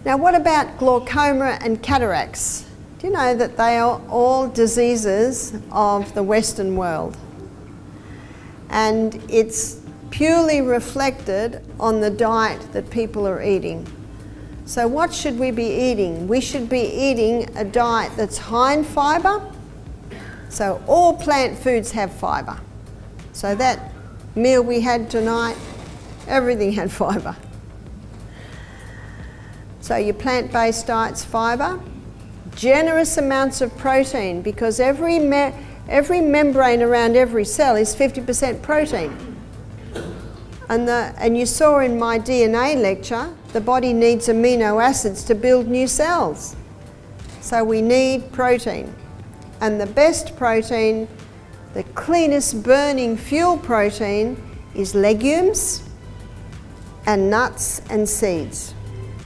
Now, what about glaucoma and cataracts? Do you know that they are all diseases of the Western world? And it's purely reflected on the diet that people are eating. So what should we be eating? We should be eating a diet that's high in fibre. So all plant foods have fibre. So that meal we had tonight, everything had fibre. So your plant-based diet's fibre, generous amounts of protein, because every membrane around every cell is 50% protein. And you saw in my DNA lecture, the body needs amino acids to build new cells. So we need protein. And the best protein, the cleanest burning fuel protein, is legumes and nuts and seeds.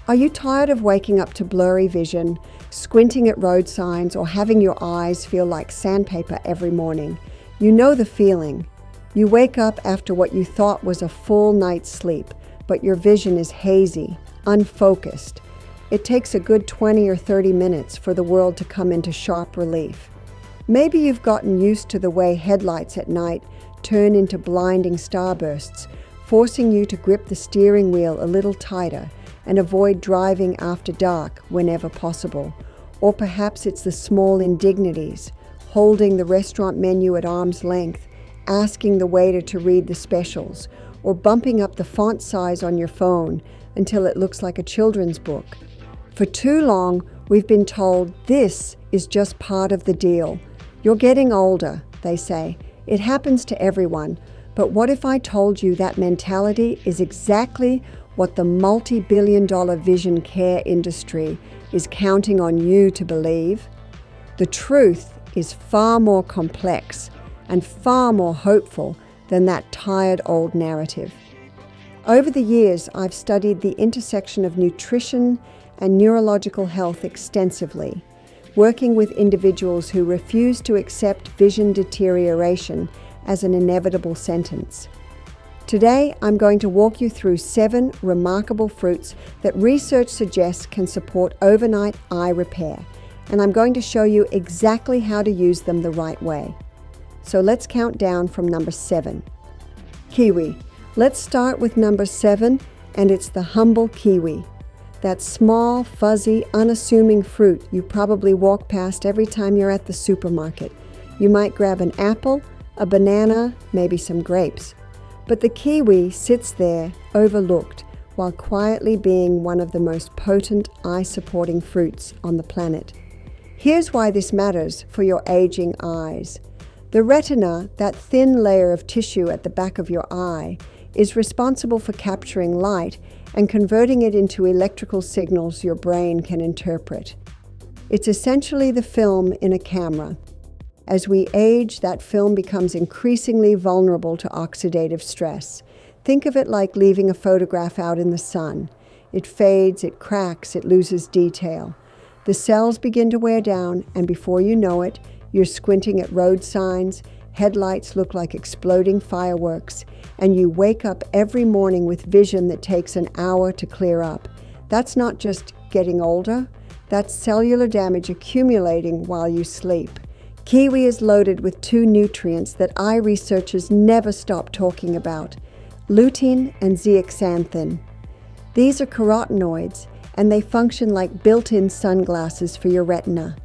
Are you tired of waking up to blurry vision, squinting at road signs, or having your eyes feel like sandpaper every morning? You know the feeling. You wake up after what you thought was a full night's sleep, but your vision is hazy, unfocused. It takes a good 20 or 30 minutes for the world to come into sharp relief. Maybe you've gotten used to the way headlights at night turn into blinding starbursts, forcing you to grip the steering wheel a little tighter and avoid driving after dark whenever possible. Or perhaps it's the small indignities, holding the restaurant menu at arm's length, asking the waiter to read the specials, or bumping up the font size on your phone until it looks like a children's book. For too long, we've been told this is just part of the deal. You're getting older, they say. It happens to everyone. But what if I told you that mentality is exactly what the multi-billion-dollar vision care industry is counting on you to believe? The truth is far more complex and far more hopeful than that tired old narrative. Over the years, I've studied the intersection of nutrition and neurological health extensively, working with individuals who refuse to accept vision deterioration as an inevitable sentence. Today, I'm going to walk you through 7 remarkable fruits that research suggests can support overnight eye repair, and I'm going to show you exactly how to use them the right way. So let's count down from number 7. Kiwi. Let's start with number 7, and it's the humble kiwi. That small, fuzzy, unassuming fruit you probably walk past every time you're at the supermarket. You might grab an apple, a banana, maybe some grapes. But the kiwi sits there, overlooked, while quietly being one of the most potent eye-supporting fruits on the planet. Here's why this matters for your aging eyes. The retina, that thin layer of tissue at the back of your eye, is responsible for capturing light and converting it into electrical signals your brain can interpret. It's essentially the film in a camera. As we age, that film becomes increasingly vulnerable to oxidative stress. Think of it like leaving a photograph out in the sun. It fades, it cracks, it loses detail. The cells begin to wear down, and before you know it, you're squinting at road signs, headlights look like exploding fireworks, and you wake up every morning with vision that takes an hour to clear up. That's not just getting older, that's cellular damage accumulating while you sleep. Kiwi is loaded with 2 nutrients that eye researchers never stop talking about: lutein and zeaxanthin. These are carotenoids, and they function like built-in sunglasses for your retina.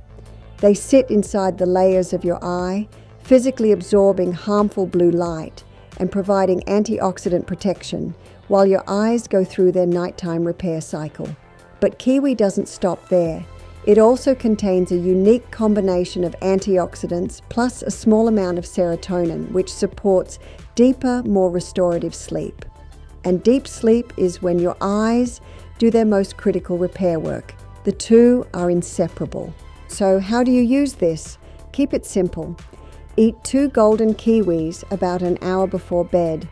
They sit inside the layers of your eye, physically absorbing harmful blue light and providing antioxidant protection while your eyes go through their nighttime repair cycle. But kiwi doesn't stop there. It also contains a unique combination of antioxidants plus a small amount of serotonin, which supports deeper, more restorative sleep. And deep sleep is when your eyes do their most critical repair work. The two are inseparable. So how do you use this? Keep it simple. Eat 2 golden kiwis about an hour before bed.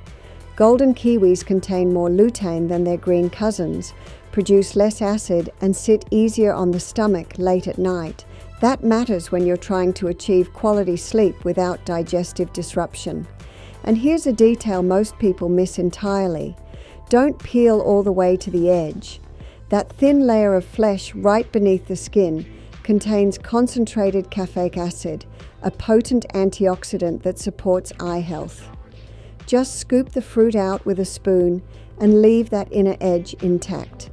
Golden kiwis contain more lutein than their green cousins, produce less acid, and sit easier on the stomach late at night. That matters when you're trying to achieve quality sleep without digestive disruption. And here's a detail most people miss entirely. Don't peel all the way to the edge. That thin layer of flesh right beneath the skin contains concentrated caffeic acid, a potent antioxidant that supports eye health. Just scoop the fruit out with a spoon and leave that inner edge intact.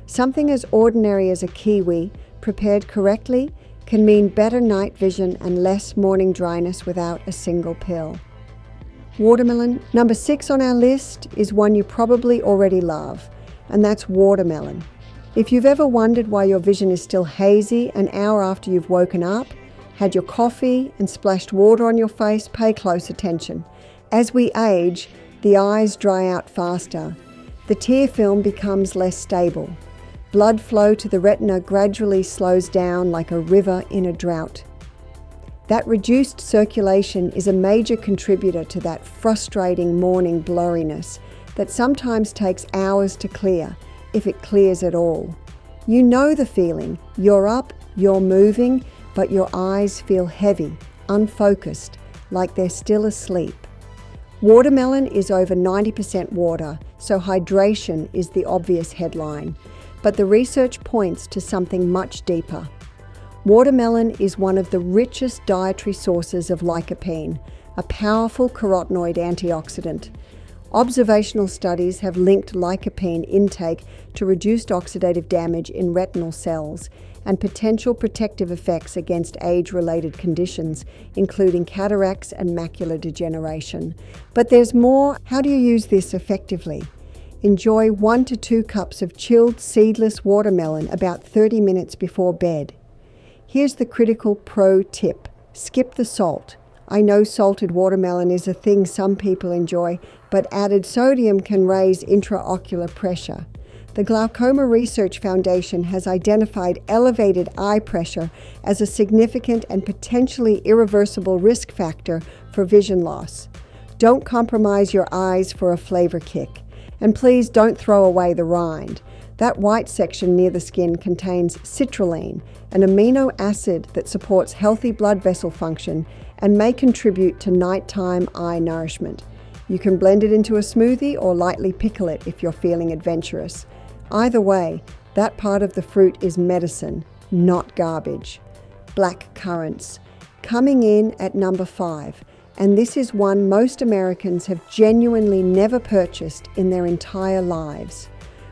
Something as ordinary as a kiwi, prepared correctly, can mean better night vision and less morning dryness without a single pill. Watermelon. Number 6 on our list is one you probably already love, and that's watermelon. If you've ever wondered why your vision is still hazy an hour after you've woken up, had your coffee, and splashed water on your face, pay close attention. As we age, the eyes dry out faster. The tear film becomes less stable. Blood flow to the retina gradually slows down like a river in a drought. That reduced circulation is a major contributor to that frustrating morning blurriness that sometimes takes hours to clear, if it clears at all. You know the feeling. You're up, you're moving, but your eyes feel heavy, unfocused, like they're still asleep. Watermelon is over 90% water, so hydration is the obvious headline. But the research points to something much deeper. Watermelon is one of the richest dietary sources of lycopene, a powerful carotenoid antioxidant. Observational studies have linked lycopene intake to reduced oxidative damage in retinal cells and potential protective effects against age-related conditions, including cataracts and macular degeneration. But there's more. How do you use this effectively? Enjoy 1 to 2 cups of chilled seedless watermelon about 30 minutes before bed. Here's the critical pro tip. Skip the salt. I know salted watermelon is a thing some people enjoy, but added sodium can raise intraocular pressure. The Glaucoma Research Foundation has identified elevated eye pressure as a significant and potentially irreversible risk factor for vision loss. Don't compromise your eyes for a flavor kick. And please don't throw away the rind. That white section near the skin contains citrulline, an amino acid that supports healthy blood vessel function and may contribute to nighttime eye nourishment. You can blend it into a smoothie or lightly pickle it if you're feeling adventurous. Either way, that part of the fruit is medicine, not garbage. Black currants. Coming in at number 5. And this is one most Americans have genuinely never purchased in their entire lives.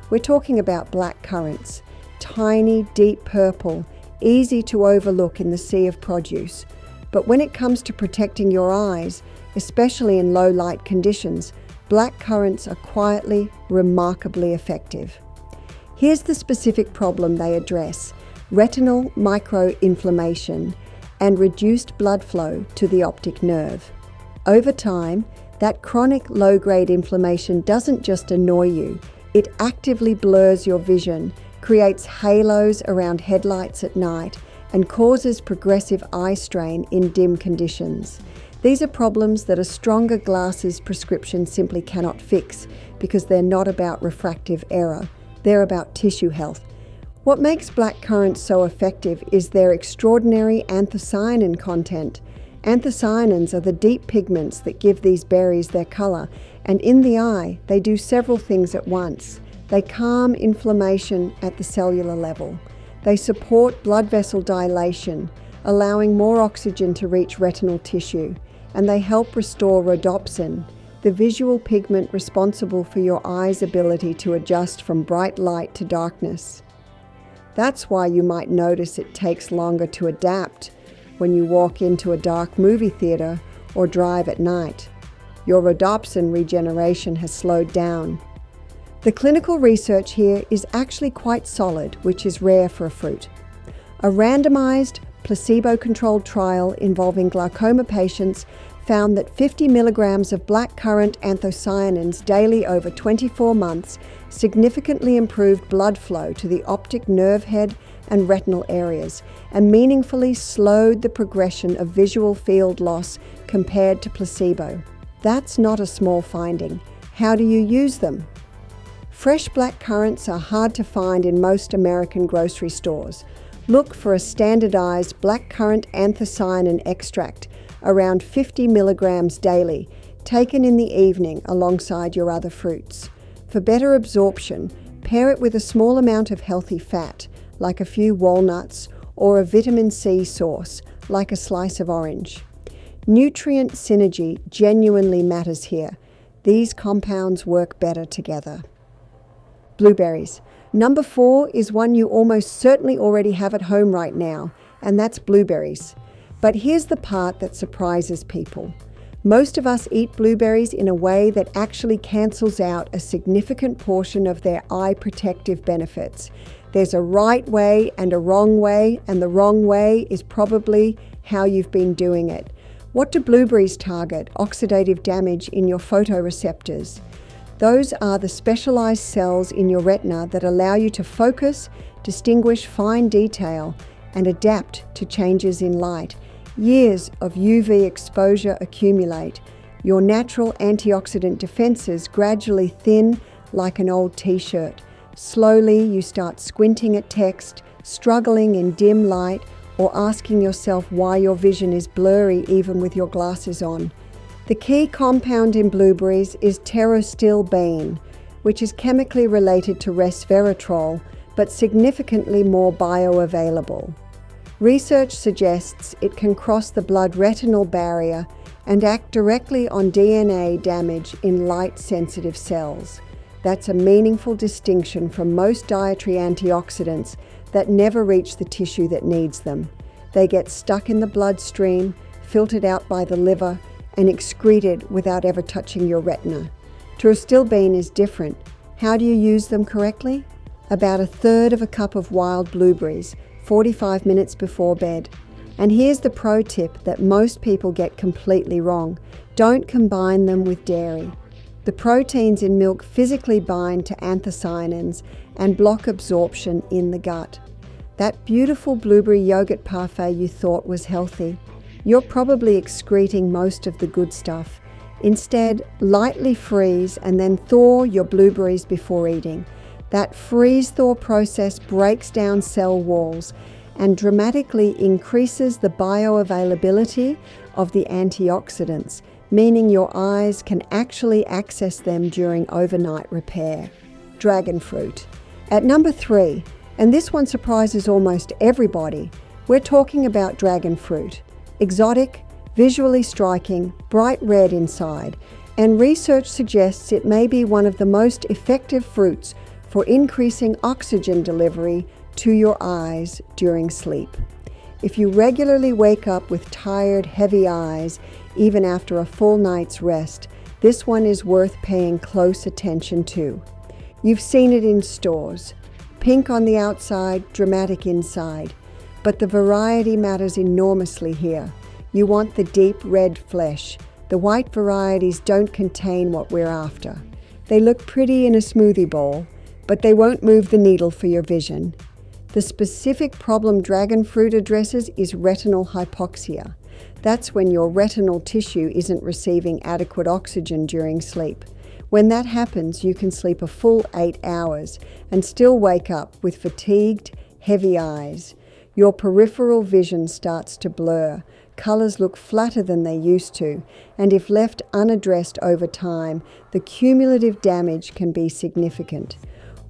We're talking about black currants, tiny, deep purple, easy to overlook in the sea of produce. But when it comes to protecting your eyes, especially in low light conditions, black currants are quietly, remarkably effective. Here's the specific problem they address: retinal microinflammation and reduced blood flow to the optic nerve. Over time, that chronic low-grade inflammation doesn't just annoy you, it actively blurs your vision, creates halos around headlights at night, and causes progressive eye strain in dim conditions. These are problems that a stronger glasses prescription simply cannot fix because they're not about refractive error, they're about tissue health. What makes black currants so effective is their extraordinary anthocyanin content. Anthocyanins are the deep pigments that give these berries their color, and in the eye, they do several things at once. They calm inflammation at the cellular level. They support blood vessel dilation, allowing more oxygen to reach retinal tissue, and they help restore rhodopsin, the visual pigment responsible for your eye's ability to adjust from bright light to darkness. That's why you might notice it takes longer to adapt when you walk into a dark movie theater or drive at night. Your rhodopsin regeneration has slowed down. The clinical research here is actually quite solid, which is rare for a fruit. A randomized, placebo-controlled trial involving glaucoma patients found that 50 milligrams of blackcurrant anthocyanins daily over 24 months significantly improved blood flow to the optic nerve head and retinal areas and meaningfully slowed the progression of visual field loss compared to placebo. That's not a small finding. How do you use them? Fresh black currants are hard to find in most American grocery stores. Look for a standardized blackcurrant anthocyanin extract, around 50 milligrams daily, taken in the evening alongside your other fruits. For better absorption, Pair it with a small amount of healthy fat, like a few walnuts, or a vitamin C source, like a slice of orange. Nutrient synergy genuinely matters here. These compounds work better together. Blueberries. Number 4 is one you almost certainly already have at home right now, and that's blueberries. But here's the part that surprises people. Most of us eat blueberries in a way that actually cancels out a significant portion of their eye protective benefits. There's a right way and a wrong way, and the wrong way is probably how you've been doing it. What do blueberries target? Oxidative damage in your photoreceptors. Those are the specialized cells in your retina that allow you to focus, distinguish fine detail, and adapt to changes in light. Years of UV exposure accumulate. Your natural antioxidant defenses gradually thin like an old t-shirt. Slowly, you start squinting at text, struggling in dim light, or asking yourself why your vision is blurry even with your glasses on. The key compound in blueberries is pterostilbene, which is chemically related to resveratrol, but significantly more bioavailable. Research suggests it can cross the blood-retinal barrier and act directly on DNA damage in light-sensitive cells. That's a meaningful distinction from most dietary antioxidants that never reach the tissue that needs them. They get stuck in the bloodstream, filtered out by the liver, and excreted without ever touching your retina. Pterostilbene is different. How do you use them correctly? About 1/3 of a cup of wild blueberries, 45 minutes before bed. And here's the pro tip that most people get completely wrong. Don't combine them with dairy. The proteins in milk physically bind to anthocyanins and block absorption in the gut. That beautiful blueberry yogurt parfait you thought was healthy, you're probably excreting most of the good stuff. Instead, lightly freeze and then thaw your blueberries before eating. That freeze-thaw process breaks down cell walls and dramatically increases the bioavailability of the antioxidants, meaning your eyes can actually access them during overnight repair. Dragon fruit. At number 3, and this one surprises almost everybody, we're talking about dragon fruit. Exotic, visually striking, bright red inside, and research suggests it may be one of the most effective fruits for increasing oxygen delivery to your eyes during sleep. If you regularly wake up with tired, heavy eyes, even after a full night's rest, this one is worth paying close attention to. You've seen it in stores. Pink on the outside, dramatic inside. But the variety matters enormously here. You want the deep red flesh. The white varieties don't contain what we're after. They look pretty in a smoothie bowl, but they won't move the needle for your vision. The specific problem dragon fruit addresses is retinal hypoxia. That's when your retinal tissue isn't receiving adequate oxygen during sleep. When that happens, you can sleep a full 8 hours and still wake up with fatigued, heavy eyes. Your peripheral vision starts to blur. Colors look flatter than they used to, and if left unaddressed over time, the cumulative damage can be significant.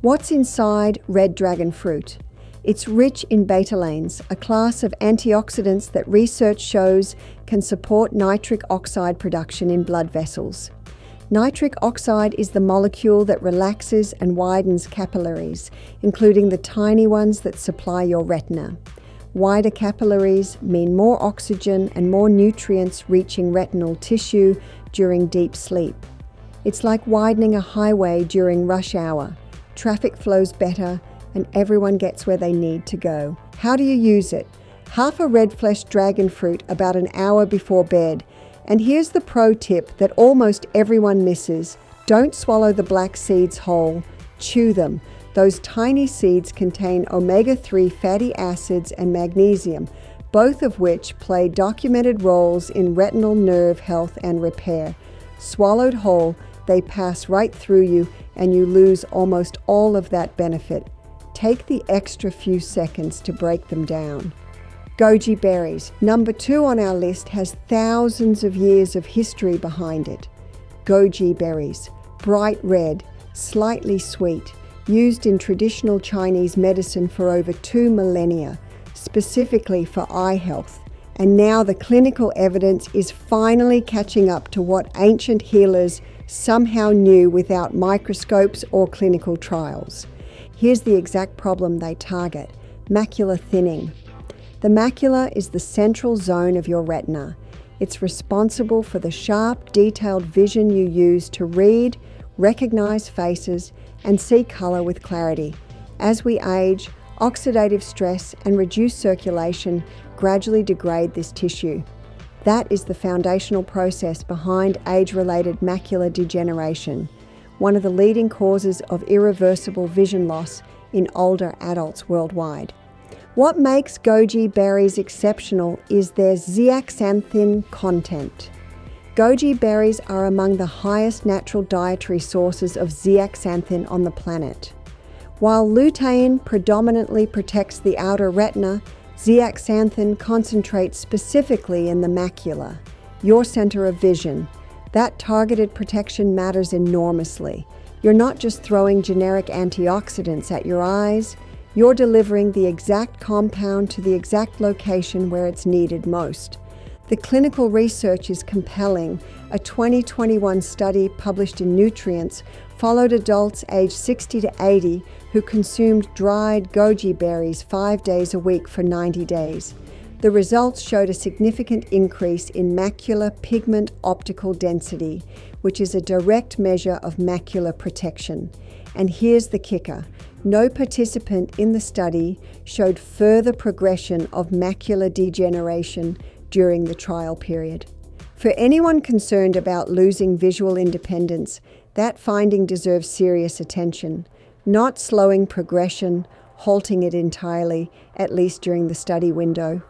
What's inside red dragon fruit? It's rich in betalains, a class of antioxidants that research shows can support nitric oxide production in blood vessels. Nitric oxide is the molecule that relaxes and widens capillaries, including the tiny ones that supply your retina. Wider capillaries mean more oxygen and more nutrients reaching retinal tissue during deep sleep. It's like widening a highway during rush hour. Traffic flows better and everyone gets where they need to go. How do you use it? Half a red flesh dragon fruit about an hour before bed. And here's the pro tip that almost everyone misses. Don't swallow the black seeds whole. Chew them. Those tiny seeds contain omega-3 fatty acids and magnesium, both of which play documented roles in retinal nerve health and repair. Swallowed whole, they pass right through you and you lose almost all of that benefit. Take the extra few seconds to break them down. Goji berries, number 2 on our list, has thousands of years of history behind it. Goji berries, bright red, slightly sweet. used in traditional Chinese medicine for over 2 millennia, specifically for eye health. And now the clinical evidence is finally catching up to what ancient healers somehow knew without microscopes or clinical trials. Here's the exact problem they target: macular thinning. The macula is the central zone of your retina. It's responsible for the sharp, detailed vision you use to read, recognize faces, and see color with clarity. As we age, oxidative stress and reduced circulation gradually degrade this tissue. That is the foundational process behind age-related macular degeneration, one of the leading causes of irreversible vision loss in older adults worldwide. What makes goji berries exceptional is their zeaxanthin content. Goji berries are among the highest natural dietary sources of zeaxanthin on the planet. While lutein predominantly protects the outer retina, zeaxanthin concentrates specifically in the macula, your center of vision. That targeted protection matters enormously. You're not just throwing generic antioxidants at your eyes, you're delivering the exact compound to the exact location where it's needed most. The clinical research is compelling. A 2021 study published in Nutrients followed adults aged 60 to 80 who consumed dried goji berries 5 days a week for 90 days. The results showed a significant increase in macular pigment optical density, which is a direct measure of macular protection. And here's the kicker: no participant in the study showed further progression of macular degeneration during the trial period. For anyone concerned about losing visual independence, that finding deserves serious attention. Not slowing progression, halting it entirely, at least during the study window.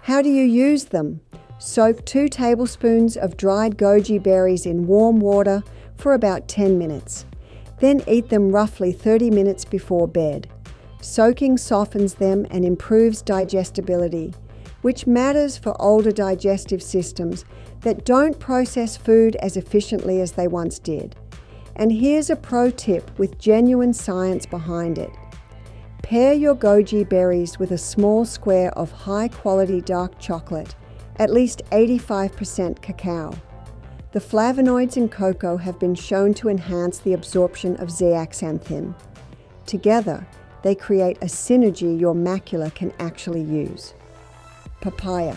How do you use them? Soak 2 tablespoons of dried goji berries in warm water for about 10 minutes. Then eat them roughly 30 minutes before bed. Soaking softens them and improves digestibility, which matters for older digestive systems that don't process food as efficiently as they once did. And here's a pro tip with genuine science behind it. Pair your goji berries with a small square of high-quality dark chocolate, at least 85% cacao. The flavonoids in cocoa have been shown to enhance the absorption of zeaxanthin. Together, they create a synergy your macula can actually use. Papaya.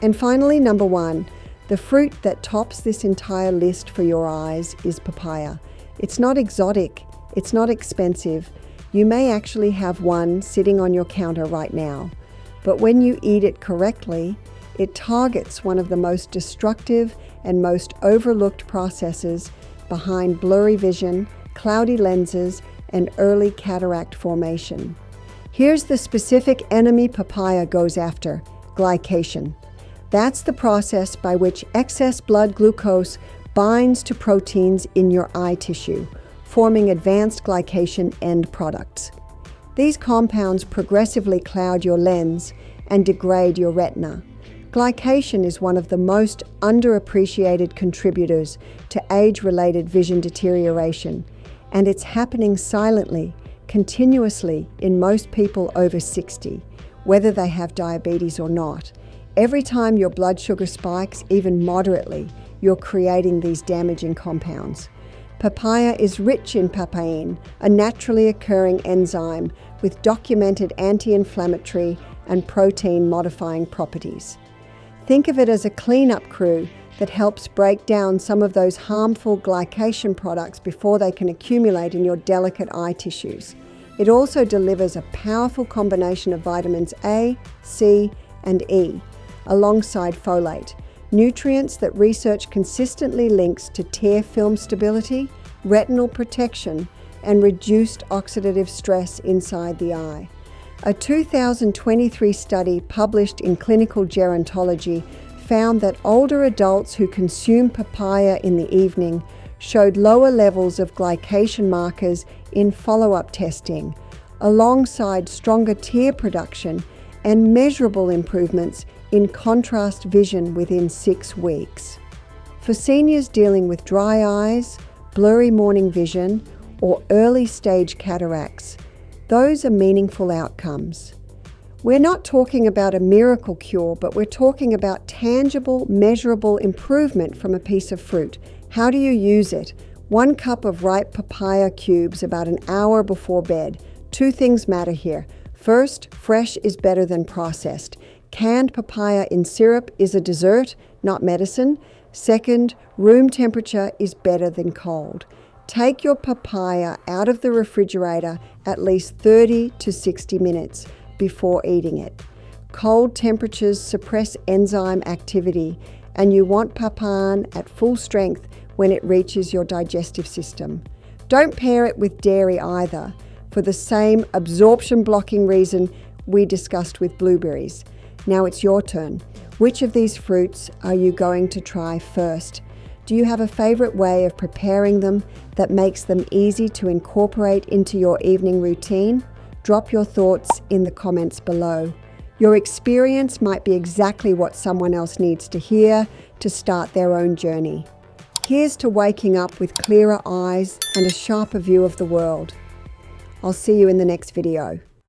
And finally, number 1, the fruit that tops this entire list for your eyes is papaya. It's not exotic, it's not expensive. You may actually have one sitting on your counter right now. But when you eat it correctly, it targets one of the most destructive and most overlooked processes behind blurry vision, cloudy lenses, and early cataract formation. Here's the specific enemy papaya goes after: glycation. That's the process by which excess blood glucose binds to proteins in your eye tissue, forming advanced glycation end products. These compounds progressively cloud your lens and degrade your retina. Glycation is one of the most underappreciated contributors to age-related vision deterioration, and it's happening silently, continuously in most people over 60, whether they have diabetes or not. Every time your blood sugar spikes, even moderately, you're creating these damaging compounds. Papaya is rich in papain, a naturally occurring enzyme with documented anti-inflammatory and protein-modifying properties. Think of it as a cleanup crew that helps break down some of those harmful glycation products before they can accumulate in your delicate eye tissues. It also delivers a powerful combination of vitamins A, C, and E, alongside folate, nutrients that research consistently links to tear film stability, retinal protection, and reduced oxidative stress inside the eye. A 2023 study published in Clinical Gerontology found that older adults who consume papaya in the evening showed lower levels of glycation markers in follow-up testing, alongside stronger tear production and measurable improvements in contrast vision within 6 weeks. For seniors dealing with dry eyes, blurry morning vision, or early stage cataracts. Those are meaningful outcomes. We're not talking about a miracle cure, but we're talking about tangible, measurable improvement from a piece of fruit. How do you use it? 1 cup of ripe papaya cubes about an hour before bed. 2 things matter here. First, fresh is better than processed. Canned papaya in syrup is a dessert, not medicine. Second, room temperature is better than cold. Take your papaya out of the refrigerator at least 30 to 60 minutes before eating it. Cold temperatures suppress enzyme activity, and you want papain at full strength when it reaches your digestive system. Don't pair it with dairy either, for the same absorption blocking reason we discussed with blueberries. Now it's your turn. Which of these fruits are you going to try first? Do you have a favorite way of preparing them that makes them easy to incorporate into your evening routine? Drop your thoughts in the comments below. Your experience might be exactly what someone else needs to hear to start their own journey. Here's to waking up with clearer eyes and a sharper view of the world. I'll see you in the next video.